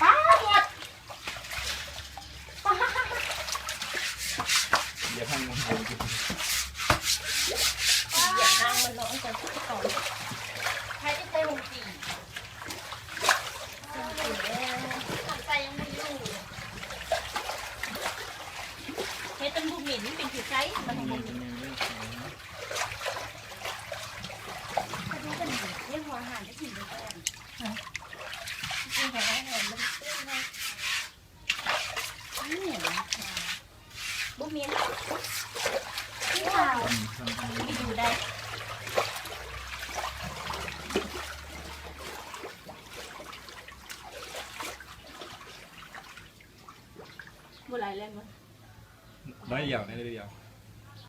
ป้าหมดอย่าพังมันหายไปอย่าทางมันร้อนจะต่อใครจะใช้หงสีใส่ยังไม่อยู่เฮ้ยต้นบุกหมิ่นเป็นผิวไซส์มันของบุกหมิ่นถ้าดูกันเรื่องหัวอาหารได้ถึงเลยก็ได้จริงๆหัวอาหารมันเต้นนะนี่เหรอบุกหมิ่นที่ข่าวไปดูได้บุหรี่เล่นมั้ยน้อยเดียวน้อยเดียว